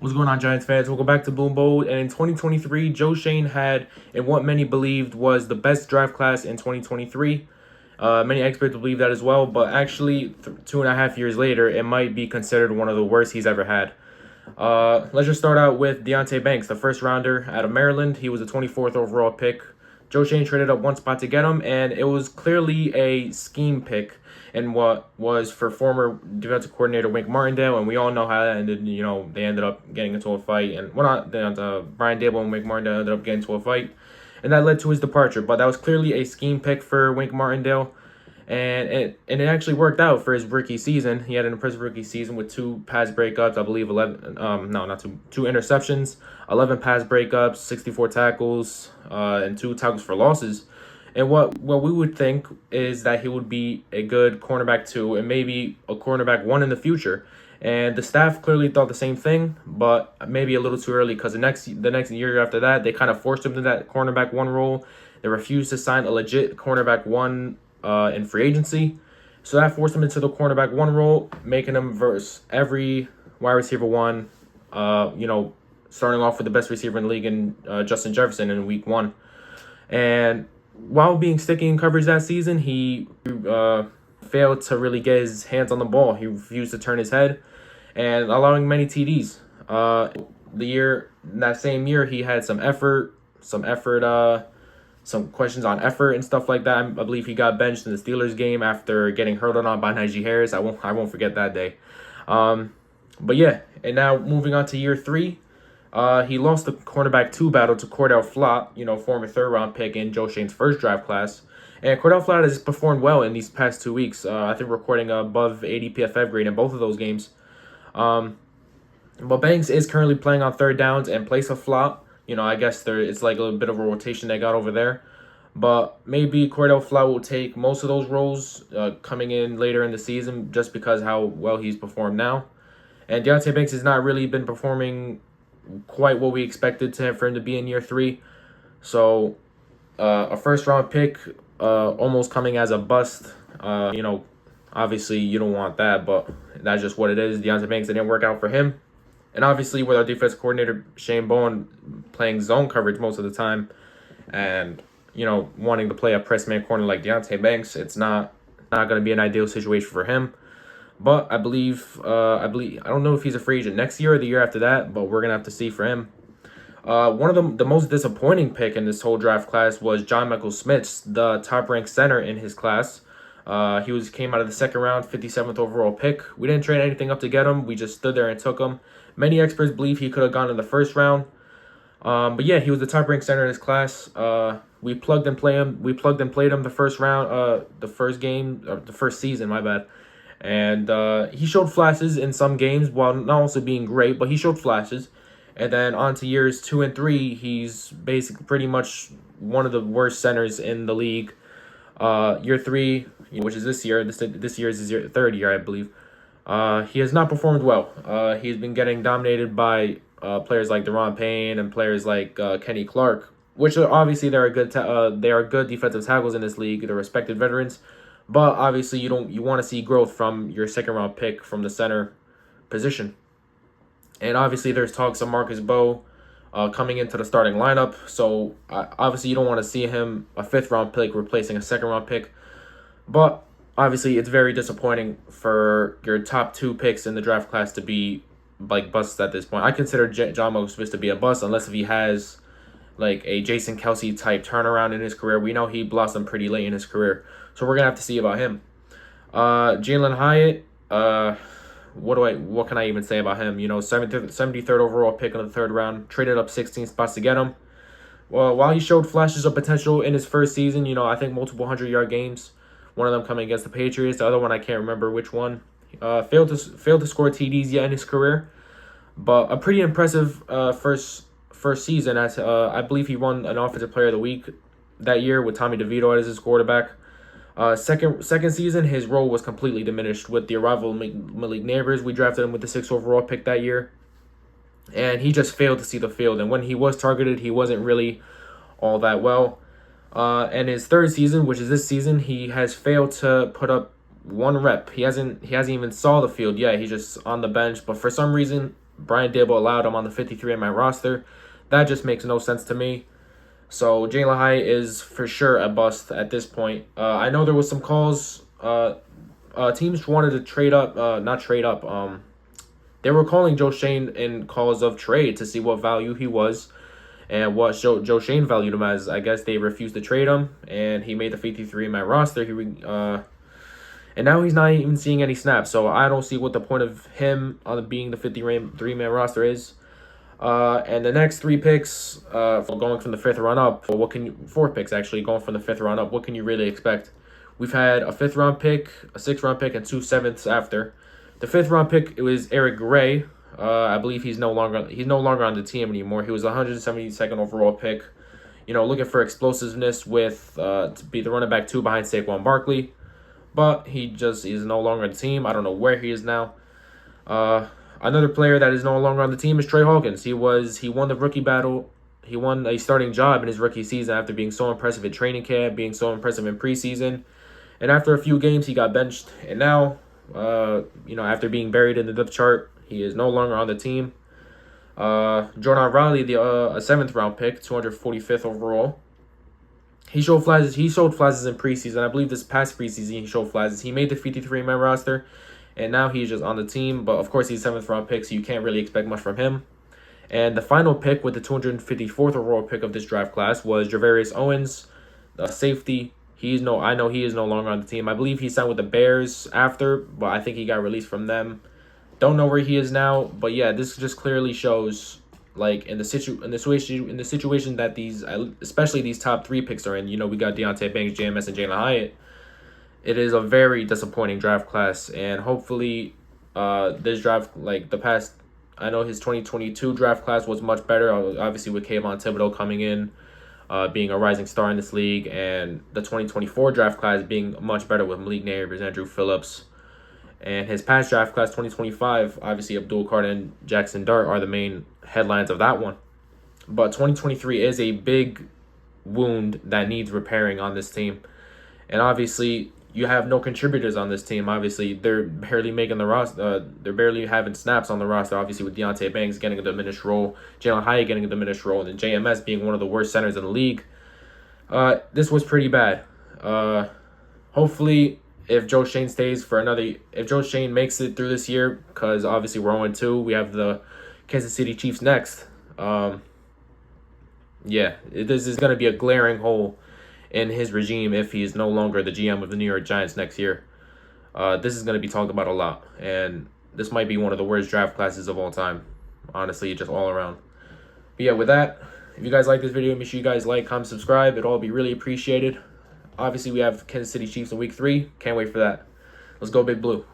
What's going on, Giants fans? Welcome back to Boom Bowl. And in 2023, Joe Schoen had, in what many believed was the best draft class in 2023. Many experts believe that as well, but actually, 2.5 years later, it might be considered one of the worst he's ever had. Let's just start out with Deonte Banks, the first rounder out of Maryland. He was the 24th overall pick. Joe Schoen traded up one spot to get him, and it was clearly a scheme pick and what was for former defensive coordinator Wink Martindale, and we all know how that ended. They ended up getting into a fight, and Brian Dable and Wink Martindale ended up getting into a fight, and that led to his departure. But that was clearly a scheme pick for Wink Martindale, and it actually worked out for his rookie season. He had an impressive rookie season with 2 pass breakups, I believe 11. No, not two interceptions, 11 pass breakups, 64 tackles, and 2 tackles for losses. And what we would think is that he would be a good cornerback 2 and maybe a cornerback 1 in the future. And the staff clearly thought the same thing, but maybe a little too early because the next year after that, they kind of forced him to that cornerback 1 role. They refused to sign a legit cornerback 1 in free agency. So that forced him into the cornerback 1 role, making him verse every wide receiver 1, starting off with the best receiver in the league in Justin Jefferson in week 1. And while being sticky in coverage that season, he failed to really get his hands on the ball. He refused to turn his head, and allowing many TDs. That same year, he had some questions on effort and stuff like that. I believe he got benched in the Steelers game after getting hurled on by Najee Harris. I won't forget that day. But yeah, and now moving on to year 3. He lost the cornerback 2 battle to Cordell Flott, former 3rd-round pick in Joe Schoen's first draft class. And Cordell Flott has performed well in these past 2 weeks. I think recording above 80 PFF grade in both of those games. But Banks is currently playing on 3rd downs in place of Flott. I guess it's like a little bit of a rotation they got over there. But maybe Cordell Flott will take most of those roles coming in later in the season just because how well he's performed now. And Deonte Banks has not really been performing quite what we expected for him to be in year 3. So a 1st-round pick almost coming as a bust. Obviously you don't want that, but that's just what it is. Deonte Banks, it didn't work out for him. And obviously with our defense coordinator Shane Bowen playing zone coverage most of the time and wanting to play a press man corner like Deonte Banks, it's not going to be an ideal situation for him. But I don't know if he's a free agent next year or the year after that, but we're going to have to see for him. One of the most disappointing pick in this whole draft class was John Michael Schmitz, the top-ranked center in his class. He came out of the 2nd round, 57th overall pick. We didn't trade anything up to get him. We just stood there and took him. Many experts believe he could have gone in the 1st round. But yeah, he was the top-ranked center in his class. We plugged and played him. We plugged and played him the 1st round, the 1st season, my bad. And he showed flashes in some games while not also being great, but he showed flashes. And then on to years 2 and 3, he's basically pretty much one of the worst centers in the league. Year 3, which is this year. This year is his 3rd year, I believe. He has not performed well. He's been getting dominated by players like Deron Payne and players like Kenny Clark, which are obviously they are good defensive tackles in this league. They're respected veterans. But obviously, you want to see growth from your 2nd-round pick from the center position. And obviously, there's talks of Marcus Bowe coming into the starting lineup. So obviously, you don't want to see him, a 5th-round pick, replacing a 2nd-round pick. But obviously, it's very disappointing for your top 2 picks in the draft class to be like busts at this point. I consider John Michael Smith to be a bust unless if he has like a Jason Kelsey type turnaround in his career. We know he blossomed pretty late in his career. So we're going to have to see about him. Jalen Hyatt, what can I even say about him? 73rd overall pick in the 3rd round, traded up 16 spots to get him. Well, while he showed flashes of potential in his first season, I think multiple 100-yard games, one of them coming against the Patriots, the other one I can't remember which one. Failed to score TDs yet in his career, but a pretty impressive first season. As I believe he won an Offensive Player of the Week that year with Tommy DeVito as his quarterback. Second season, his role was completely diminished with the arrival of Malik Neighbors. We drafted him with the 6th overall pick that year, and he just failed to see the field. And when he was targeted, he wasn't really all that well. And his 3rd season, which is this season, he has failed to put up 1 rep. He hasn't even saw the field yet. He's just on the bench. But for some reason, Brian Dable allowed him on the 53-man roster. That just makes no sense to me. So Jalen Hyatt is for sure a bust at this point. I know there was some calls. Teams wanted to trade up, not trade up. They were calling Joe Schoen in calls of trade to see what value he was and what Joe Schoen valued him as. I guess they refused to trade him, and he made the 53-man roster. And now he's not even seeing any snaps. So I don't see what the point of him on being the 53-man roster is. And the next 3 picks, going from the 5th round up, 4 picks actually, going from the 5th round up, what can you really expect? We've had a 5th round pick, a 6th round pick, and 2 7ths after. The 5th round pick, it was Eric Gray. I believe he's no longer on the team anymore. He was the 172nd overall pick. You know, looking for explosiveness with to be the running back 2 behind Saquon Barkley, but he just is no longer on the team. I don't know where he is now. Another player that is no longer on the team is Trey Hawkins. He won the rookie battle. He won a starting job in his rookie season after being so impressive in training camp, being so impressive in preseason. And after a few games, he got benched. And now, after being buried in the depth chart, he is no longer on the team. Jordan Riley, a 7th round pick, 245th overall. He showed flashes in preseason. I believe this past preseason he showed flashes. He made the 53-man roster, and now he's just on the team. But of course, he's 7th round pick, so you can't really expect much from him. And the final pick with the 254th overall pick of this draft class was Javarius Owens, the safety. I know he is no longer on the team. I believe he signed with the Bears after, but I think he got released from them. Don't know where he is now, but yeah, this just clearly shows, like, in the situation that these, especially these top 3 picks are in. You know, we got Deonte Banks, JMS, and Jalen Hyatt. It is a very disappointing draft class, and hopefully, this draft, like the past, I know his 2022 draft class was much better. Obviously, with Kayvon Thibodeau coming in, being a rising star in this league, and the 2024 draft class being much better with Malik Neighbors, Andrew Phillips. And his past draft class, 2025, obviously Abdul Carter and Jackson Dart are the main headlines of that one. But 2023 is a big wound that needs repairing on this team. And obviously, you have no contributors on this team. Obviously, they're barely making the roster. They're barely having snaps on the roster, obviously, with Deonte Banks getting a diminished role, Jalen Hyatt getting a diminished role, and then JMS being one of the worst centers in the league. This was pretty bad. Hopefully, if Joe Schoen if Joe Schoen makes it through this year, because obviously we're 0-2, we have the Kansas City Chiefs next. This is going to be a glaring hole in his regime if he is no longer the GM of the New York Giants next year. This is going to be talked about a lot, and this might be one of the worst draft classes of all time, honestly, just all around. But yeah, with that, if you guys like this video, make sure you guys like, comment, subscribe. It'll all be really appreciated. Obviously, we have Kansas City Chiefs in Week 3. Can't wait for that. Let's go Big Blue.